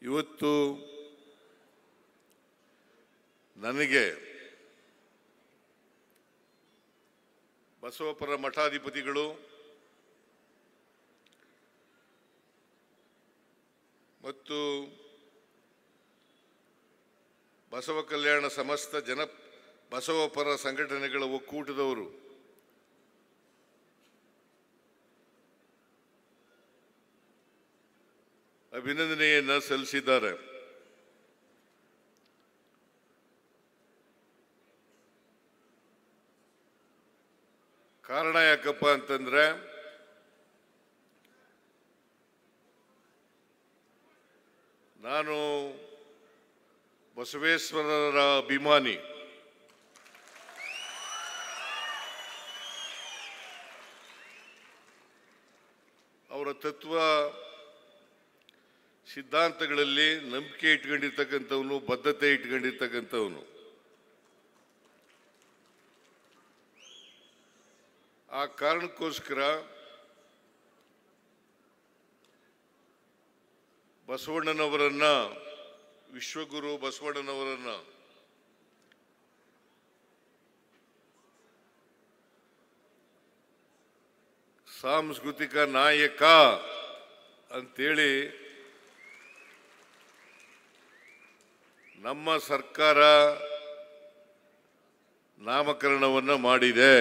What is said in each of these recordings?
ಇವತ್ತು ನನಗೆ ಬಸವಪರ ಮಠಾಧಿಪತಿಗಳು ಮತ್ತು ಬಸವ ಕಲ್ಯಾಣ ಸಮಸ್ತ ಬಸವಪರ ಸಂಘಟನೆಗಳ ಒಕ್ಕೂಟದವರು ಅಭಿನಂದನೆಯನ್ನು ಸಲ್ಲಿಸಿದ್ದಾರೆ. ಕಾರಣ ಯಾಕಪ್ಪ ಅಂತಂದ್ರೆ ನಾನು ಬಸವೇಶ್ವರರ ಅಭಿಮಾನಿ. ಅವರ ತತ್ವ ಸಿದ್ಧಾಂತಗಳಲ್ಲಿ ನಂಬಿಕೆ ಇಟ್ಕೊಂಡಿರ್ತಕ್ಕಂಥವನು, ಬದ್ಧತೆ ಇಟ್ಕೊಂಡಿರ್ತಕ್ಕಂಥವನು. ಆ ಕಾರಣಕ್ಕೋಸ್ಕರ ಬಸವಣ್ಣನವರನ್ನ, ವಿಶ್ವಗುರು ಬಸವಣ್ಣನವರನ್ನ ಸಾಂಸ್ಕೃತಿಕ ನಾಯಕ ಅಂತೇಳಿ ನಮ್ಮ ಸರ್ಕಾರ ನಾಮಕರಣವನ್ನು ಮಾಡಿದೆ.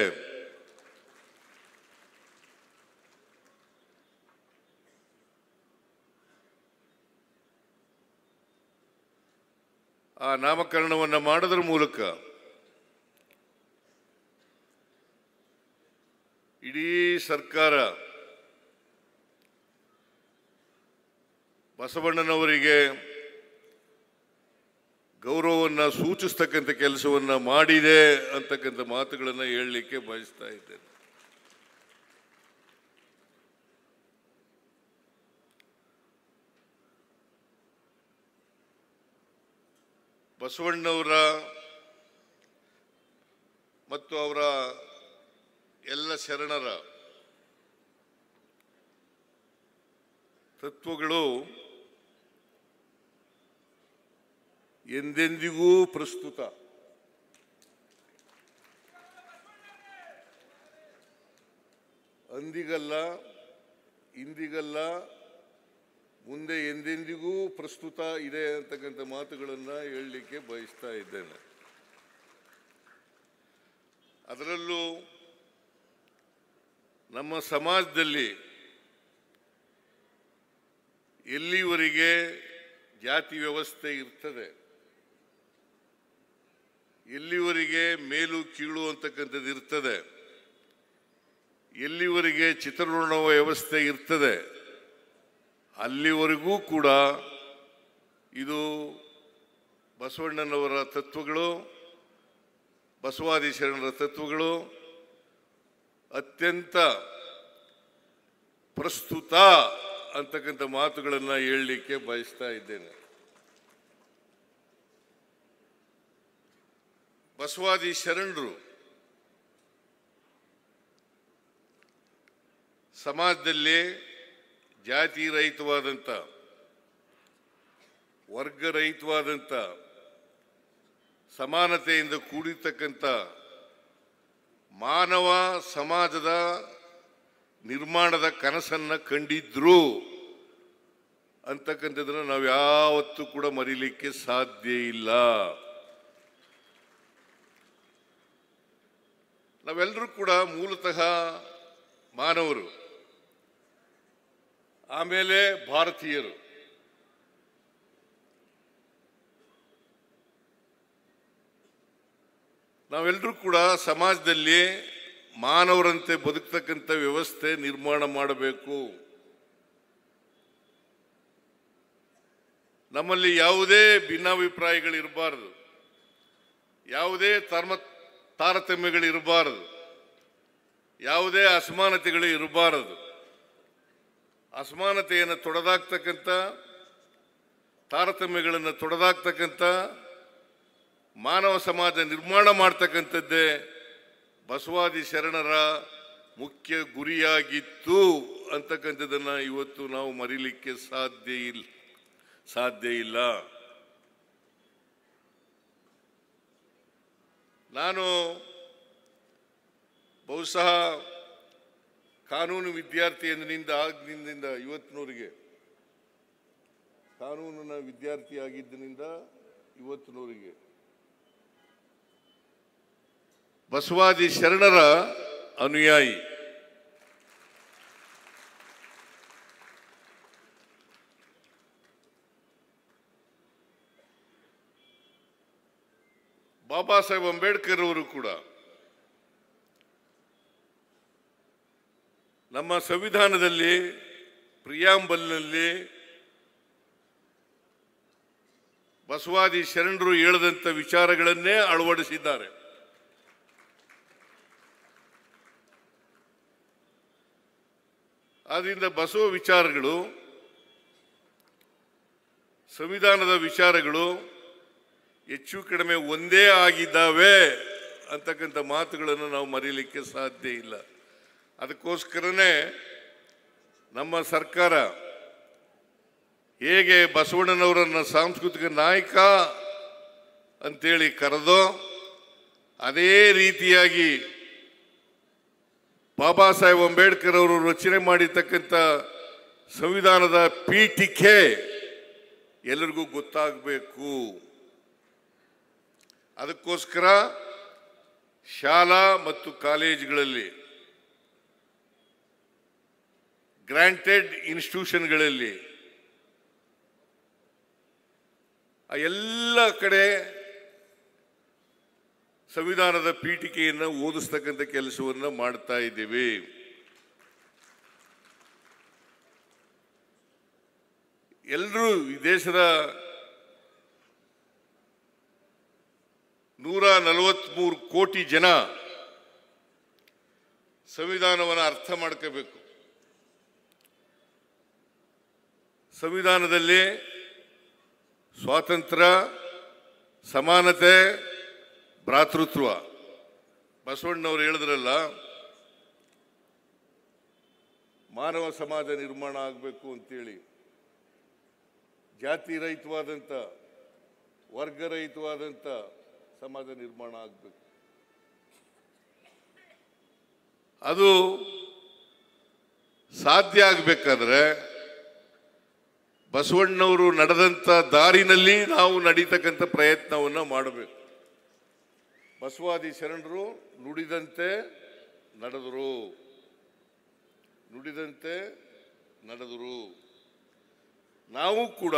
ಆ ನಾಮಕರಣವನ್ನು ಮಾಡೋದ್ರ ಮೂಲಕ ಇಡೀ ಸರ್ಕಾರ ಬಸವಣ್ಣನವರಿಗೆ ಗೌರವವನ್ನು ಸೂಚಿಸ್ತಕ್ಕಂಥ ಕೆಲಸವನ್ನು ಮಾಡಿದೆ ಅಂತಕ್ಕಂಥ ಮಾತುಗಳನ್ನು ಹೇಳಲಿಕ್ಕೆ ಬಯಸ್ತಾ ಇದ್ದೇನೆ. ಬಸವಣ್ಣವರ ಮತ್ತು ಅವರ ಎಲ್ಲ ಶರಣರ ತತ್ವಗಳು ಎಂದೆಂದಿಗೂ ಪ್ರಸ್ತುತ. ಅಂದಿಗಲ್ಲ, ಇಂದಿಗಲ್ಲ, ಮುಂದೆ ಎಂದೆಂದಿಗೂ ಪ್ರಸ್ತುತ ಇದೆ ಅಂತಕ್ಕಂಥ ಮಾತುಗಳನ್ನು ಹೇಳಲಿಕ್ಕೆ ಬಯಸ್ತಾ ಇದ್ದೇನೆ. ಅದರಲ್ಲೂ ನಮ್ಮ ಸಮಾಜದಲ್ಲಿ ಎಲ್ಲಿವರೆಗೆ ಜಾತಿ ವ್ಯವಸ್ಥೆ ಇರ್ತದೆ, ಎಲ್ಲಿವರೆಗೆ ಮೇಲು ಕೀಳು ಅಂತಕ್ಕಂಥದ್ದು ಇರ್ತದೆ, ಎಲ್ಲಿವರೆಗೆ ಚಿತ್ರಋಣ ವ್ಯವಸ್ಥೆ ಇರ್ತದೆ, ಅಲ್ಲಿವರೆಗೂ ಕೂಡ ಇದು ಬಸವಣ್ಣನವರ ತತ್ವಗಳು, ಬಸವಾದಿ ಶರಣರ ತತ್ವಗಳು ಅತ್ಯಂತ ಪ್ರಸ್ತುತ ಅಂತಕ್ಕಂಥ ಮಾತುಗಳನ್ನು ಹೇಳಲಿಕ್ಕೆ ಬಯಸ್ತಾ ಇದ್ದೇನೆ. ಬಸವಾದಿ ಶರಣರು ಸಮಾಜದಲ್ಲಿ ಜಾತಿ ರಹಿತವಾದಂಥ, ವರ್ಗರಹಿತವಾದಂಥ, ಸಮಾನತೆಯಿಂದ ಕೂಡಿರ್ತಕ್ಕಂಥ ಮಾನವ ಸಮಾಜದ ನಿರ್ಮಾಣದ ಕನಸನ್ನು ಕಂಡಿದ್ರು ಅಂತಕ್ಕಂಥದ್ದನ್ನು ನಾವು ಯಾವತ್ತೂ ಕೂಡ ಮರೀಲಿಕ್ಕೆ ಸಾಧ್ಯ ಇಲ್ಲ. ನಾವೆಲ್ಲರೂ ಕೂಡ ಮೂಲತಃ ಮಾನವರು, ಆಮೇಲೆ ಭಾರತೀಯರು. ನಾವೆಲ್ಲರೂ ಕೂಡ ಸಮಾಜದಲ್ಲಿ ಮಾನವರಂತೆ ಬದುಕ್ತಕ್ಕಂಥ ವ್ಯವಸ್ಥೆ ನಿರ್ಮಾಣ ಮಾಡಬೇಕು. ನಮ್ಮಲ್ಲಿ ಯಾವುದೇ ಭಿನ್ನಾಭಿಪ್ರಾಯಗಳಿರಬಾರದು, ಯಾವುದೇ ತಾರತಮ್ಯಗಳಿರಬಾರದು, ಯಾವುದೇ ಅಸಮಾನತೆಗಳು ಇರಬಾರದು. ಅಸಮಾನತೆಯನ್ನು ತೊಡೆದಾಕ್ತಕ್ಕಂಥ, ತಾರತಮ್ಯಗಳನ್ನು ತೊಡೆದಾಕ್ತಕ್ಕಂಥ ಮಾನವ ಸಮಾಜ ನಿರ್ಮಾಣ ಮಾಡ್ತಕ್ಕಂಥದ್ದೇ ಬಸವಾದಿ ಶರಣರ ಮುಖ್ಯ ಗುರಿಯಾಗಿತ್ತು ಅಂತಕ್ಕಂಥದ್ದನ್ನು ಇವತ್ತು ನಾವು ಮರೀಲಿಕ್ಕೆ ಸಾಧ್ಯ ಇಲ್ಲ. ನಾನು ಬಹುಶಃ ಕಾನೂನು ವಿದ್ಯಾರ್ಥಿ ಎಂದಿನಿಂದ ಆಗಿನಿಂದ ಇವತ್ತಿನವರೆಗೆ ಕಾನೂನಿನ ವಿದ್ಯಾರ್ಥಿ ಆಗಿದ್ದರಿಂದ ಇವತ್ತಿನವರೆಗೆ ಬಸವಾದಿ ಶರಣರ ಅನುಯಾಯಿ. ಬಾಬಾ ಸಾಹೇಬ್ ಅಂಬೇಡ್ಕರ್ ಅವರು ಕೂಡ ನಮ್ಮ ಸಂವಿಧಾನದಲ್ಲಿ ಪ್ರಿಯಾಂಬಲ್ನಲ್ಲಿ ಬಸವಾದಿ ಶರಣರು ಹೇಳಿದಂಥ ವಿಚಾರಗಳನ್ನೇ ಅಳವಡಿಸಿದ್ದಾರೆ. ಆದ್ದರಿಂದ ಬಸವ ವಿಚಾರಗಳು, ಸಂವಿಧಾನದ ವಿಚಾರಗಳು ಹೆಚ್ಚು ಕಡಿಮೆ ಒಂದೇ ಆಗಿದ್ದಾವೆ ಅಂತಕ್ಕಂಥ ಮಾತುಗಳನ್ನು ನಾವು ಮರೀಲಿಕ್ಕೆ ಸಾಧ್ಯ ಇಲ್ಲ. ಅದಕ್ಕೋಸ್ಕರನೇ ನಮ್ಮ ಸರ್ಕಾರ ಹೇಗೆ ಬಸವಣ್ಣನವರನ್ನು ಸಾಂಸ್ಕೃತಿಕ ನಾಯಕ ಅಂತೇಳಿ ಕರೆದೋ ಅದೇ ರೀತಿಯಾಗಿ ಬಾಬಾ ಸಾಹೇಬ್ ಅಂಬೇಡ್ಕರ್ ಅವರು ರಚನೆ ಮಾಡಿರ್ತಕ್ಕಂಥ ಸಂವಿಧಾನದ ಪೀಠಿಕೆ ಎಲ್ಲರಿಗೂ ಗೊತ್ತಾಗಬೇಕು. ಅದಕ್ಕೋಸ್ಕರ ಶಾಲಾ ಮತ್ತು ಕಾಲೇಜುಗಳಲ್ಲಿ, ಗ್ರಾಂಟೆಡ್ ಇನ್ಸ್ಟಿಟ್ಯೂಷನ್ಗಳಲ್ಲಿ ಎಲ್ಲ ಕಡೆ ಸಂವಿಧಾನದ ಪೀಠಿಕೆಯನ್ನು ಓದಿಸ್ತಕ್ಕಂಥ ಕೆಲಸವನ್ನು ಮಾಡ್ತಾ ಇದ್ದೀವಿ. ಎಲ್ಲರೂ ಈ ದೇಶದ 143 ಕೋಟಿ ಜನ ಸಂವಿಧಾನವನ್ನು ಅರ್ಥ ಮಾಡ್ಕೋಬೇಕು. ಸಂವಿಧಾನದಲ್ಲಿ ಸ್ವಾತಂತ್ರ್ಯ, ಸಮಾನತೆ, ಭ್ರಾತೃತ್ವ, ಬಸವಣ್ಣನವರು ಹೇಳಿದ್ರಲ್ಲ, ಮಾನವ ಸಮಾಜ ನಿರ್ಮಾಣ ಆಗಬೇಕು ಅಂತೇಳಿ, ಜಾತಿ ರಹಿತವಾದಂಥ, ವರ್ಗರಹಿತವಾದಂಥ ಸಮಾಜ ನಿರ್ಮಾಣ ಆಗಬೇಕು. ಅದು ಸಾಧ್ಯ ಆಗಬೇಕಾದ್ರೆ ಬಸವಣ್ಣನವರು ನಡೆದಂಥ ದಾರಿನಲ್ಲಿ ನಾವು ನಡೀತಕ್ಕಂಥ ಪ್ರಯತ್ನವನ್ನು ಮಾಡಬೇಕು. ಬಸವಾದಿ ಶರಣರು ನುಡಿದಂತೆ ನಡೆದರು, ನುಡಿದಂತೆ ನಡೆದರು. ನಾವು ಕೂಡ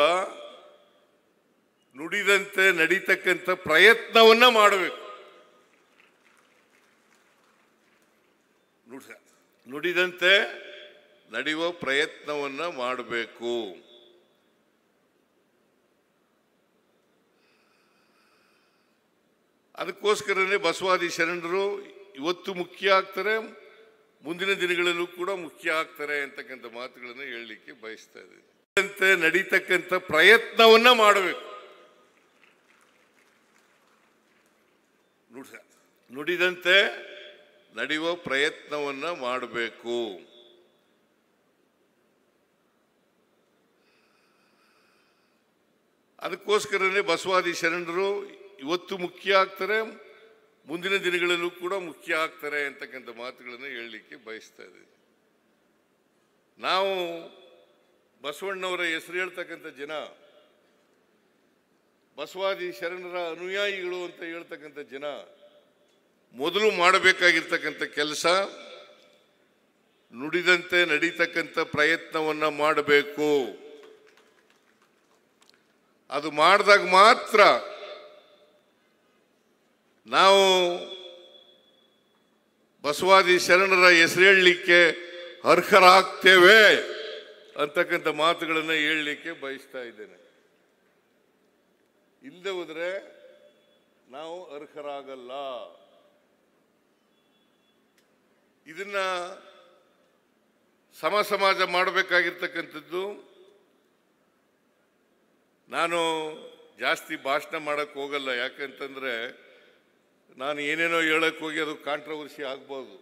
ನುಡಿದಂತೆ ನಡೀತಕ್ಕಂಥ ಪ್ರಯತ್ನವನ್ನು ಮಾಡಬೇಕು. ನುಡಿದಂತೆ ನಡೆಯುವ ಪ್ರಯತ್ನವನ್ನು ಮಾಡಬೇಕು. ಅದಕ್ಕೋಸ್ಕರನೇ ಬಸವಾದಿ ಶರಣರು ಇವತ್ತು ಮುಖ್ಯ ಆಗ್ತಾರೆ, ಮುಂದಿನ ದಿನಗಳಲ್ಲೂ ಕೂಡ ಮುಖ್ಯ ಆಗ್ತಾರೆ ಅಂತಕ್ಕಂಥ ಮಾತುಗಳನ್ನು ಹೇಳಲಿಕ್ಕೆ ಬಯಸ್ತಾ ಇದ್ದೀನಿ. ನಡೀತಕ್ಕಂಥ ಪ್ರಯತ್ನವನ್ನ ಮಾಡಬೇಕು. ನುಡಿದಂತೆ ನಡೆಯುವ ಪ್ರಯತ್ನವನ್ನ ಮಾಡಬೇಕು. ಅದಕ್ಕೋಸ್ಕರನೇ ಬಸವಾದಿ ಶರಣರು ಇವತ್ತು ಮುಖ್ಯ ಆಗ್ತಾರೆ, ಮುಂದಿನ ದಿನಗಳಲ್ಲೂ ಕೂಡ ಮುಖ್ಯ ಆಗ್ತಾರೆ ಅಂತಕ್ಕಂಥ ಮಾತುಗಳನ್ನು ಹೇಳಲಿಕ್ಕೆ ಬಯಸ್ತಾ ಇದ್ದೀನಿ. ನಾವು ಬಸವಣ್ಣವರ ಹೆಸರು ಹೇಳ್ತಕ್ಕಂಥ ಜನ, ಬಸವಾದಿ ಶರಣರ ಅನುಯಾಯಿಗಳು ಅಂತ ಹೇಳ್ತಕ್ಕಂಥ ಜನ ಮೊದಲು ಮಾಡಬೇಕಾಗಿರ್ತಕ್ಕಂಥ ಕೆಲಸ ನುಡಿದಂತೆ ನಡೀತಕ್ಕಂಥ ಪ್ರಯತ್ನವನ್ನ ಮಾಡಬೇಕು. ಅದು ಮಾಡಿದಾಗ ಮಾತ್ರ ನಾವು ಬಸವಾದಿ ಶರಣರ ಹೆಸರು ಹೇಳಲಿಕ್ಕೆ ಅರ್ಹರಾಗ್ತೇವೆ ಅಂತಕ್ಕಂಥ ಮಾತುಗಳನ್ನು ಹೇಳಲಿಕ್ಕೆ ಬಯಸ್ತಾ ಇದ್ದೇನೆ. ಇಲ್ಲದೆ ಹೋದರೆ ನಾವು ಅರ್ಹರಾಗಲ್ಲ. ಇದನ್ನ ಸಮಾಜ ಮಾಡಬೇಕಾಗಿರ್ತಕ್ಕಂಥದ್ದು. ನಾನು ಜಾಸ್ತಿ ಭಾಷಣ ಮಾಡಕ್ಕೆ ಹೋಗಲ್ಲ, ಯಾಕಂತಂದ್ರೆ ನಾನು ಏನೇನೋ ಹೇಳಕ್ಕೆ ಹೋಗಿ ಅದು ಕಾಂಟ್ರವರ್ಸಿ ಆಗ್ಬೋದು.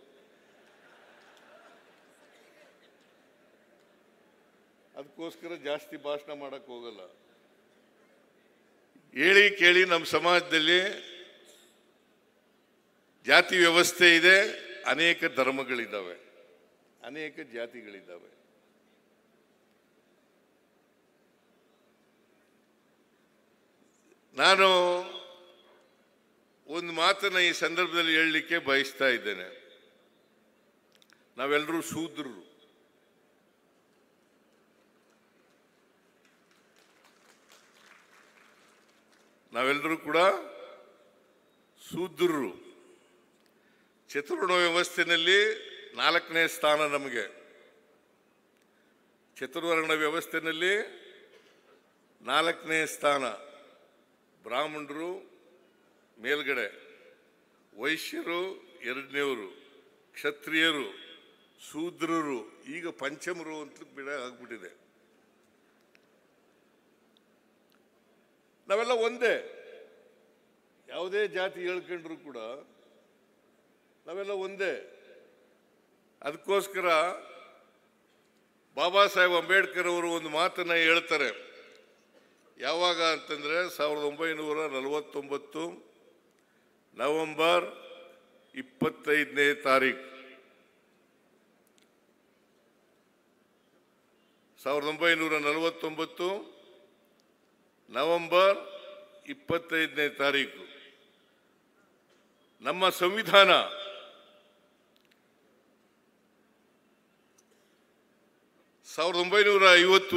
ಅದಕ್ಕೋಸ್ಕರ ಜಾಸ್ತಿ ಭಾಷಣ ಮಾಡಕ್ಕೆ ಹೋಗಲ್ಲ. ಹೇಳಿ ಕೇಳಿ ನಮ್ಮ ಸಮಾಜದಲ್ಲಿ ಜಾತಿ ವ್ಯವಸ್ಥೆ ಇದೆ, ಅನೇಕ ಧರ್ಮಗಳಿದ್ದಾವೆ, ಅನೇಕ ಜಾತಿಗಳಿದ್ದಾವೆ. ನಾನು ಒಂದು ಮಾತನ್ನ ಈ ಸಂದರ್ಭದಲ್ಲಿ ಹೇಳಲಿಕ್ಕೆ ಬಯಸ್ತಾ ಇದ್ದೇನೆ. ನಾವೆಲ್ಲರೂ ಶೂದ್ರರು. ನಾವೆಲ್ಲರೂ ಕೂಡ ಶೂದ್ರರು. ಚತುರ್ವರ್ಣ ವ್ಯವಸ್ಥೆಯಲ್ಲಿ 4ನೇ ಸ್ಥಾನ ನಮಗೆ. ಚತುರ್ವರ್ಣ ವ್ಯವಸ್ಥೆಯಲ್ಲಿ 4ನೇ ಸ್ಥಾನ. ಬ್ರಾಹ್ಮಣರು ಮೇಲ್ಗಡೆ, ವೈಶ್ಯರು 2ನೇವರು, ಕ್ಷತ್ರಿಯರು, ಶೂದ್ರರು, ಈಗ ಪಂಚಮರು ಅಂತ ಬಿಡ ಆಗ್ಬಿಟ್ಟಿದೆ. ನಾವೆಲ್ಲ ಒಂದೇ. ಯಾವುದೇ ಜಾತಿ ಹೇಳ್ಕೊಂಡ್ರು ಕೂಡ ನಾವೆಲ್ಲ ಒಂದೇ. ಅದಕ್ಕೋಸ್ಕರ ಬಾಬಾ ಸಾಹೇಬ್ ಅಂಬೇಡ್ಕರ್ ಅವರು ಒಂದು ಮಾತನ್ನ ಹೇಳ್ತಾರೆ. ಯಾವಾಗ ಅಂತಂದ್ರೆ 1949 ನವೆಂಬರ್ 25ನೇ ತಾರೀಕು. 1949 ನವೆಂಬರ್ 25ನೇ ತಾರೀಕು ನಮ್ಮ ಸಂವಿಧಾನ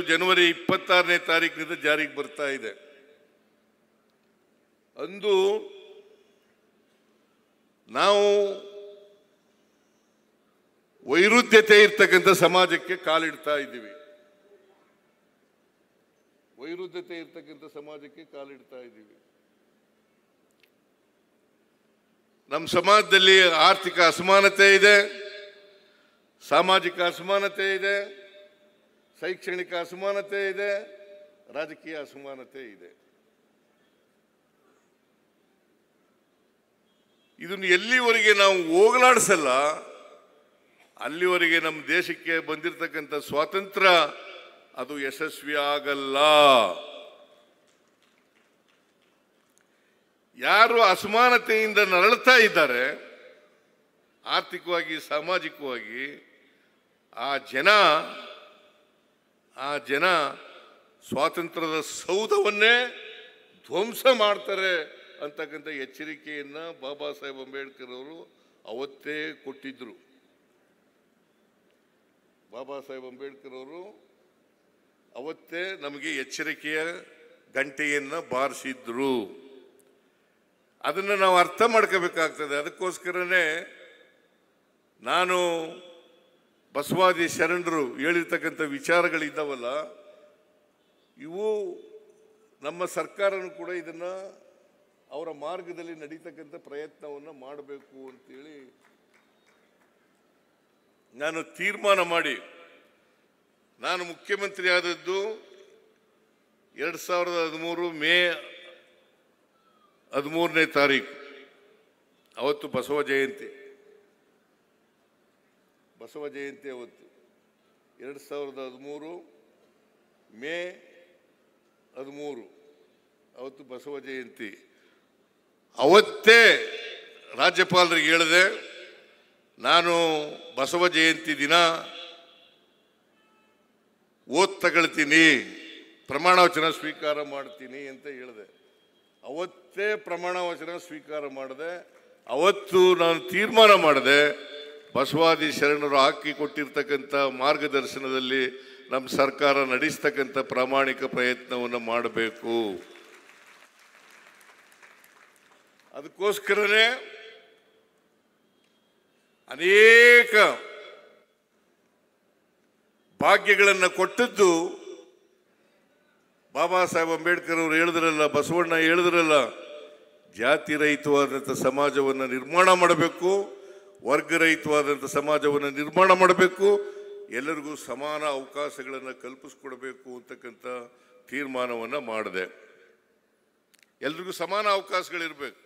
ಜನವರಿ 26ನೇ ತಾರೀಕಿನಿಂದ ಜಾರಿಗೆ ಬರ್ತಾ ಇದೆ. ಅಂದು ನಾವು ವೈರುಧ್ಯತೆ ಇರ್ತಕ್ಕಂಥ ಸಮಾಜಕ್ಕೆ ಕಾಲಿಡ್ತಾ ಇದ್ದೀವಿ. ವೈರುಧ್ಯತೆ ಇರ್ತಕ್ಕಂಥ ಸಮಾಜಕ್ಕೆ ಕಾಲಿಡ್ತಾ ಇದ್ದೀವಿ. ನಮ್ಮ ಸಮಾಜದಲ್ಲಿ ಆರ್ಥಿಕ ಅಸಮಾನತೆ ಇದೆ, ಸಾಮಾಜಿಕ ಅಸಮಾನತೆ ಇದೆ, ಶೈಕ್ಷಣಿಕ ಅಸಮಾನತೆ ಇದೆ, ರಾಜಕೀಯ ಅಸಮಾನತೆ ಇದೆ. ಇದನ್ನು ಎಲ್ಲಿವರೆಗೆ ನಾವು ಹೋಗಲಾಡಿಸಲ್ಲ ಅಲ್ಲಿವರೆಗೆ ನಮ್ಮ ದೇಶಕ್ಕೆ ಬಂದಿರತಕ್ಕಂಥ ಸ್ವಾತಂತ್ರ್ಯ ಅದು ಯಶಸ್ವಿ ಆಗಲ್ಲ. ಯಾರು ಅಸಮಾನತೆಯಿಂದ ನರಳುತ್ತಾ ಇದ್ದಾರೆ ಆರ್ಥಿಕವಾಗಿ ಸಾಮಾಜಿಕವಾಗಿ, ಆ ಜನ ಸ್ವಾತಂತ್ರ್ಯದ ಸೌಧವನ್ನೇ ಧ್ವಂಸ ಮಾಡ್ತಾರೆ ಅಂತಕ್ಕಂಥ ಎಚ್ಚರಿಕೆಯನ್ನ ಬಾಬಾ ಸಾಹೇಬ್ ಅಂಬೇಡ್ಕರ್ ಅವರು ಅವತ್ತೇ ಕೊಟ್ಟಿದ್ರು. ಬಾಬಾ ಸಾಹೇಬ್ ಅಂಬೇಡ್ಕರ್ ಅವರು ಅವತ್ತೇ ನಮಗೆ ಎಚ್ಚರಿಕೆಯ ಗಂಟೆಯನ್ನ ಬಾರಿಸಿದ್ರು. ಅದನ್ನು ನಾವು ಅರ್ಥ ಮಾಡ್ಕೋಬೇಕಾಗ್ತದೆ. ಅದಕ್ಕೋಸ್ಕರನೇ ನಾನು ಬಸವಾದಿ ಶರಣರು ಹೇಳಿರ್ತಕ್ಕಂಥ ವಿಚಾರಗಳಿದ್ದಾವಲ್ಲ, ಇವು ನಮ್ಮ ಸರ್ಕಾರನೂ ಕೂಡ ಇದನ್ನ ಅವರ ಮಾರ್ಗದಲ್ಲಿ ನಡೀತಕ್ಕಂಥ ಪ್ರಯತ್ನವನ್ನು ಮಾಡಬೇಕು ಅಂತೇಳಿ ನಾನು ತೀರ್ಮಾನ ಮಾಡಿ, ನಾನು ಮುಖ್ಯಮಂತ್ರಿ ಆದದ್ದು 2013 ಮೇ 13ನೇ ತಾರೀಕು. ಅವತ್ತು ಬಸವ ಜಯಂತಿ ಅವತ್ತು 2013 ಮೇ 13 ಅವತ್ತು ಬಸವ ಜಯಂತಿ. ಅವತ್ತೇ ರಾಜ್ಯಪಾಲರಿಗೆ ಹೇಳಿದೆ, ನಾನು ಬಸವ ಜಯಂತಿ ದಿನ ಓದ್ ತಗೊಳ್ತೀನಿ, ಪ್ರಮಾಣ ವಚನ ಸ್ವೀಕಾರ ಮಾಡ್ತೀನಿ ಅಂತ ಹೇಳಿದೆ. ಅವತ್ತೇ ಪ್ರಮಾಣ ವಚನ ಸ್ವೀಕಾರ ಮಾಡಿದೆ. ಅವತ್ತು ನಾನು ತೀರ್ಮಾನ ಮಾಡಿದೆ, ಬಸವಾದಿ ಶರಣರು ಹಾಕಿ ಕೊಟ್ಟಿರ್ತಕ್ಕಂಥ ಮಾರ್ಗದರ್ಶನದಲ್ಲಿ ನಮ್ಮ ಸರ್ಕಾರ ನಡೆಸ್ತಕ್ಕಂಥ ಪ್ರಾಮಾಣಿಕ ಪ್ರಯತ್ನವನ್ನು ಮಾಡಬೇಕು. ಅದಕ್ಕೋಸ್ಕರನೇ ಅನೇಕ ಭಾಗ್ಯಗಳನ್ನು ಕೊಟ್ಟದ್ದು ಬಾಬಾ ಸಾಹೇಬ್ ಅಂಬೇಡ್ಕರ್ ಅವರು ಹೇಳಿದ್ರಲ್ಲ, ಬಸವಣ್ಣ ಹೇಳಿದ್ರಲ್ಲ, ಜಾತಿ ರಹಿತವಾದಂಥ ಸಮಾಜವನ್ನು ನಿರ್ಮಾಣ ಮಾಡಬೇಕು, ವರ್ಗರಹಿತವಾದಂಥ ಸಮಾಜವನ್ನು ನಿರ್ಮಾಣ ಮಾಡಬೇಕು, ಎಲ್ಲರಿಗೂ ಸಮಾನ ಅವಕಾಶಗಳನ್ನು ಕಲ್ಪಿಸ್ಕೊಡ್ಬೇಕು ಅಂತಕ್ಕಂಥ ತೀರ್ಮಾನವನ್ನು ಮಾಡಿದೆ. ಎಲ್ರಿಗೂ ಸಮಾನ ಅವಕಾಶಗಳಿರಬೇಕು.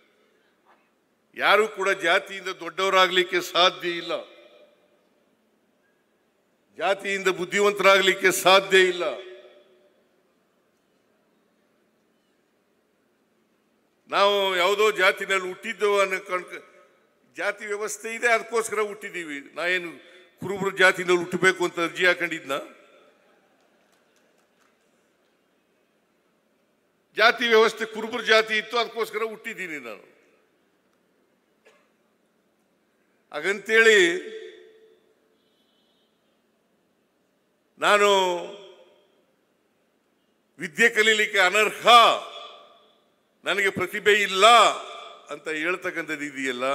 ಯಾರು ಕೂಡ ಜಾತಿಯಿಂದ ದೊಡ್ಡವರಾಗಲಿಕ್ಕೆ ಸಾಧ್ಯ ಇಲ್ಲ, ಜಾತಿಯಿಂದ ಬುದ್ಧಿವಂತರಾಗಲಿಕ್ಕೆ ಸಾಧ್ಯ ಇಲ್ಲ. ನಾವು ಯಾವುದೋ ಜಾತಿನಲ್ಲಿ ಹುಟ್ಟಿದ್ದೆವು ಅನ್ನೋ ಜಾತಿ ವ್ಯವಸ್ಥೆ ಇದೆ, ಅದಕ್ಕೋಸ್ಕರ ಹುಟ್ಟಿದ್ದೀವಿ. ನಾ ಏನು ಕುರುಬರು ಜಾತಿನಲ್ಲಿ ಹುಟ್ಟಬೇಕು ಅಂತ ಅರ್ಜಿ ಹಾಕೊಂಡಿದ್ನ? ಜಾತಿ ವ್ಯವಸ್ಥೆ ಕುರುಬರ ಜಾತಿ ಇತ್ತು, ಅದಕ್ಕೋಸ್ಕರ ಹುಟ್ಟಿದ್ದೀನಿ ನಾನು. ಹಾಗಂತೇಳಿ ನಾನು ವಿದ್ಯೆ ಕಲೀಲಿಕ್ಕೆ ಅನರ್ಹ, ನನಗೆ ಪ್ರತಿಭೆ ಇಲ್ಲ ಅಂತ ಹೇಳ್ತಕ್ಕಂಥದ್ದು ಇದೆಯಲ್ಲ,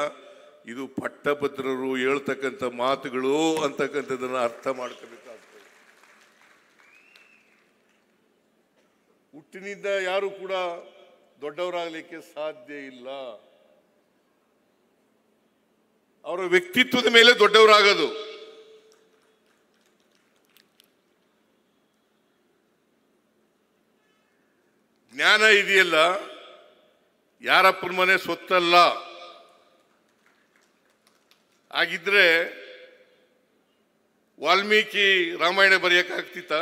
ಇದು ಪಟ್ಟಭದ್ರರು ಹೇಳ್ತಕ್ಕಂಥ ಮಾತುಗಳು ಅಂತಕ್ಕಂಥದ್ದನ್ನು ಅರ್ಥ ಮಾಡ್ಕೋಬೇಕಾಗ್ತದೆ. ಹುಟ್ಟಿನಿಂದ ಯಾರು ಕೂಡ ದೊಡ್ಡವರಾಗಲಿಕ್ಕೆ ಸಾಧ್ಯ ಇಲ್ಲ. ಅವರ ವ್ಯಕ್ತಿತ್ವದ ಮೇಲೆ ದೊಡ್ಡವರಾಗೋದು. ಜ್ಞಾನ ಇದೆಯಲ್ಲ, ಯಾರಪ್ಪನ ಮನೆ ಸೊತ್ತಲ್ಲ. ಹಾಗಿದ್ರೆ ವಾಲ್ಮೀಕಿ ರಾಮಾಯಣ ಬರೆಯಕ್ಕಾಗ್ತಿತ್ತ?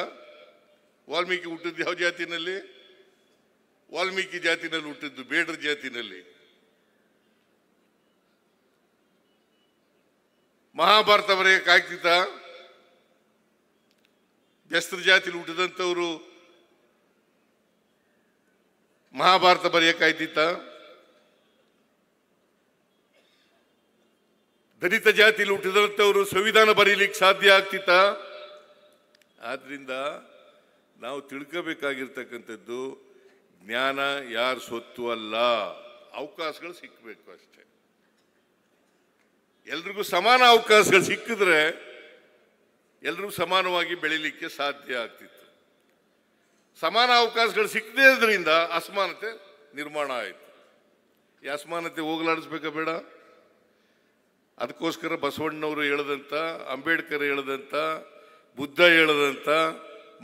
ವಾಲ್ಮೀಕಿ ಹುಟ್ಟಿದ್ದು ಯಾವ ಜಾತಿನಲ್ಲಿ? ವಾಲ್ಮೀಕಿ ಜಾತಿನಲ್ಲಿ ಹುಟ್ಟಿದ್ದು, ಬೇಡರ ಜಾತಿನಲ್ಲಿ. ಮಹಾಭಾರತ ಬರೆಯಕ್ಕಾಗ್ತಿತ್ತ? ಬೆಸ್ತರ ಜಾತಿಲಿ ಹುಟ್ಟಿದಂಥವ್ರು ಮಹಾಭಾರತ ಬರೆಯಕ್ಕಾಯ್ತಿತ್ತ? ದಲಿತ ಜಾತಿಯಲ್ಲಿ ಹುಟ್ಟಿದಂಥವರು ಸಂವಿಧಾನ ಬರೀಲಿಕ್ಕೆ ಸಾಧ್ಯ ಆಗ್ತಿತ್ತ? ಆದ್ರಿಂದ ನಾವು ತಿಳ್ಕೋಬೇಕಾಗಿರ್ತಕ್ಕಂಥದ್ದು, ಜ್ಞಾನ ಯಾರ ಸೊತ್ತು ಅಲ್ಲ, ಅವಕಾಶಗಳು ಸಿಕ್ಕಬೇಕು ಅಷ್ಟೇ. ಎಲ್ರಿಗೂ ಸಮಾನ ಅವಕಾಶಗಳು ಸಿಕ್ಕಿದ್ರೆ ಎಲ್ರಿಗೂ ಸಮಾನವಾಗಿ ಬೆಳೀಲಿಕ್ಕೆ ಸಾಧ್ಯ ಆಗ್ತಿತ್ತು. ಸಮಾನ ಅವಕಾಶಗಳು ಸಿಕ್ಕದೇ ಇದ್ರಿಂದ ಅಸಮಾನತೆ ನಿರ್ಮಾಣ ಆಯಿತು. ಈ ಅಸಮಾನತೆ ಹೋಗಲಾಡಿಸ್ಬೇಕಾ ಬೇಡ? ಅದಕ್ಕೋಸ್ಕರ ಬಸವಣ್ಣನವರು ಹೇಳದಂಥ, ಅಂಬೇಡ್ಕರ್ ಹೇಳದಂಥ, ಬುದ್ಧ ಹೇಳದಂಥ,